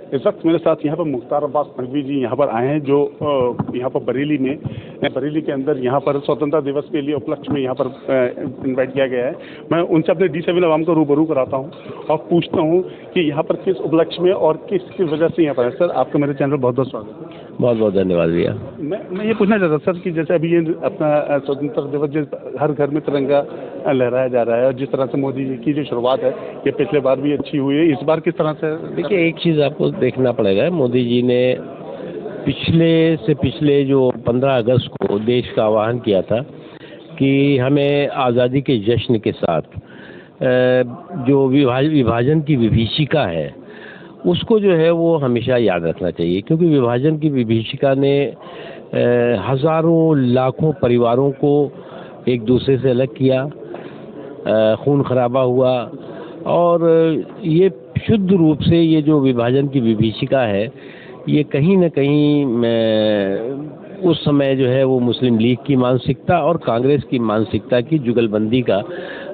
इस वक्त मेरे साथ यहाँ पर मुख्तार अब्बास नकवी जी यहाँ पर आए हैं, जो यहाँ पर बरेली के अंदर यहाँ पर स्वतंत्रता दिवस के लिए उपलक्ष्य में यहाँ पर इनवाइट किया गया है। मैं उनसे अपने D7 आवाम को रूबरू कराता हूँ और पूछता हूँ कि यहाँ पर किस उपलक्ष्य में और किस वजह से यहाँ पर है। सर, आपका मेरे चैनल बहुत बहुत स्वागत है। बहुत बहुत धन्यवाद भैया। मैं ये पूछना चाहता सर कि जैसे अभी ये अपना स्वतंत्रता दिवस जो हर घर में तिरंगा लहराया जा रहा है, और जिस तरह से मोदी जी की जो शुरुआत है ये पिछले बार भी अच्छी हुई है, इस बार किस तरह से? देखिए, एक चीज़ आपको देखना पड़ेगा, मोदी जी ने पिछले जो 15 अगस्त को देश का आह्वान किया था कि हमें आज़ादी के जश्न के साथ जो विभाजन की विभीषिका है उसको जो है वो हमेशा याद रखना चाहिए, क्योंकि विभाजन की विभीषिका ने हज़ारों लाखों परिवारों को एक दूसरे से अलग किया, खून खराबा हुआ। और ये शुद्ध रूप से ये जो विभाजन की विभीषिका है ये कहीं न कहीं उस समय जो है वो मुस्लिम लीग की मानसिकता और कांग्रेस की मानसिकता की जुगलबंदी का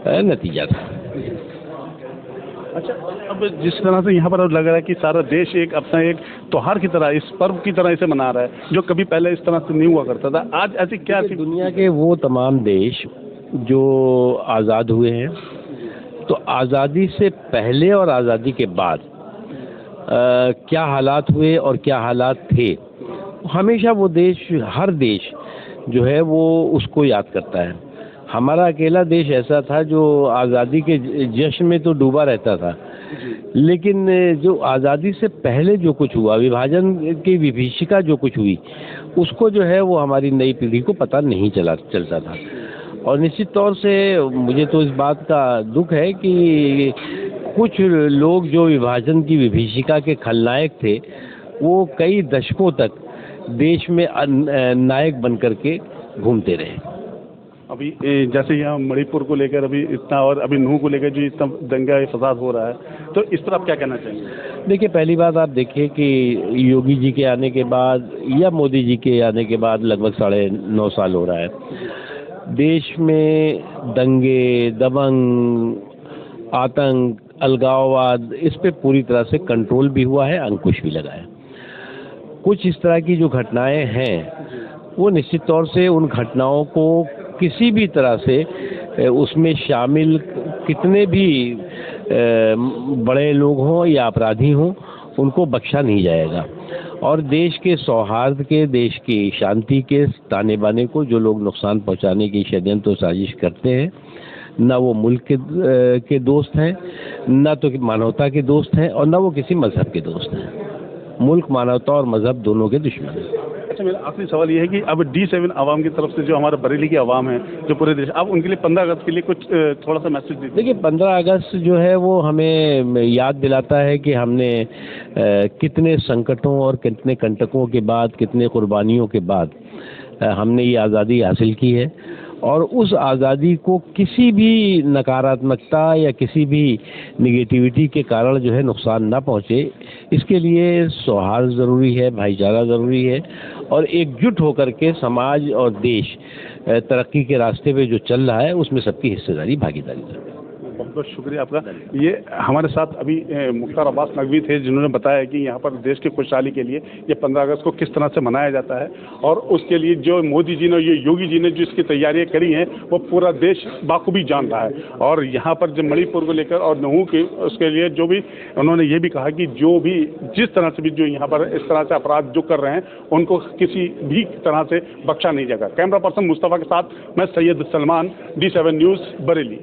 नतीजा था। अच्छा, अब जिस तरह से यहाँ पर अब लग रहा है कि सारा देश एक अपना एक त्योहार की तरह, इस पर्व की तरह इसे मना रहा है, जो कभी पहले इस तरह से नहीं हुआ करता था। आज ऐसी क्या दुनिया के वो तमाम देश जो आज़ाद हुए हैं, तो आज़ादी से पहले और आज़ादी के बाद क्या हालात हुए और क्या हालात थे, हमेशा वो देश, हर देश जो है वो उसको याद करता है। हमारा अकेला देश ऐसा था जो आज़ादी के जश्न में तो डूबा रहता था, लेकिन जो आज़ादी से पहले जो कुछ हुआ, विभाजन की विभीषिका जो कुछ हुई, उसको जो है वो हमारी नई पीढ़ी को पता नहीं चलता था। और निश्चित तौर से मुझे तो इस बात का दुख है कि कुछ लोग जो विभाजन की विभीषिका के खलनायक थे वो कई दशकों तक देश में नायक बनकर के घूमते रहे। अभी जैसे यहाँ मणिपुर को लेकर अभी इतना, और अभी नूह को लेकर जो इतना दंगा फसाद हो रहा है, तो इस पर आप क्या कहना चाहेंगे? देखिए, पहली बात आप देखिए कि योगी जी के आने के बाद या मोदी जी के आने के बाद लगभग 9.5 साल हो रहा है, देश में दंगे, दबंग, आतंक, अलगाववाद, इस पे पूरी तरह से कंट्रोल भी हुआ है, अंकुश भी लगा है। कुछ इस तरह की जो घटनाएं हैं वो निश्चित तौर से उन घटनाओं को किसी भी तरह से उसमें शामिल कितने भी बड़े लोग हों या अपराधी हों, उनको बख्शा नहीं जाएगा। और देश के सौहार्द के, देश की शांति के ताने बाने को जो लोग नुकसान पहुंचाने की षड्यंत्र और साजिश करते हैं, ना वो मुल्क के दोस्त हैं, ना तो मानवता के दोस्त हैं, और ना वो किसी मजहब के दोस्त हैं। मुल्क, मानवता और मजहब दोनों के दुश्मन हैं। अच्छा, मेरा आखिरी सवाल ये है कि अब D7 आवाम की तरफ से जो हमारे बरेली की आवाम है, जो पूरे देश, अब उनके लिए 15 अगस्त के लिए कुछ थोड़ा सा मैसेज दीजिए। देखिए, 15 अगस्त जो है वो हमें याद दिलाता है कि हमने कितने संकटों और कितने कंटकों के बाद, कितने कुर्बानियों के बाद हमने ये आज़ादी हासिल की है। और उस आज़ादी को किसी भी नकारात्मकता या किसी भी निगेटिविटी के कारण जो है नुकसान ना पहुँचे, इसके लिए सौहार्द ज़रूरी है, भाईचारा ज़रूरी है, और एकजुट होकर के समाज और देश तरक्की के रास्ते पे जो चल रहा है उसमें सबकी हिस्सेदारी, भागीदारी ज़रूरी है। बहुत बहुत शुक्रिया आपका। ये हमारे साथ अभी मुख्तार अब्बास नकवी थे, जिन्होंने बताया कि यहाँ पर देश की खुशहाली के लिए ये 15 अगस्त को किस तरह से मनाया जाता है, और उसके लिए जो मोदी जी ने, ये योगी जी ने जो इसकी तैयारियां करी हैं, वो पूरा देश बाखूबी जान रहा है। और यहाँ पर जो मणिपुर को लेकर और नूह के, उसके लिए जो भी उन्होंने ये भी कहा कि जो भी जिस तरह से भी जो यहाँ पर इस तरह से अपराध जो कर रहे हैं उनको किसी भी तरह से बख्शा नहीं जाएगा। कैमरा पर्सन मुस्तफ़ा के साथ मैं सैयद सलमान, D7 न्यूज़, बरेली।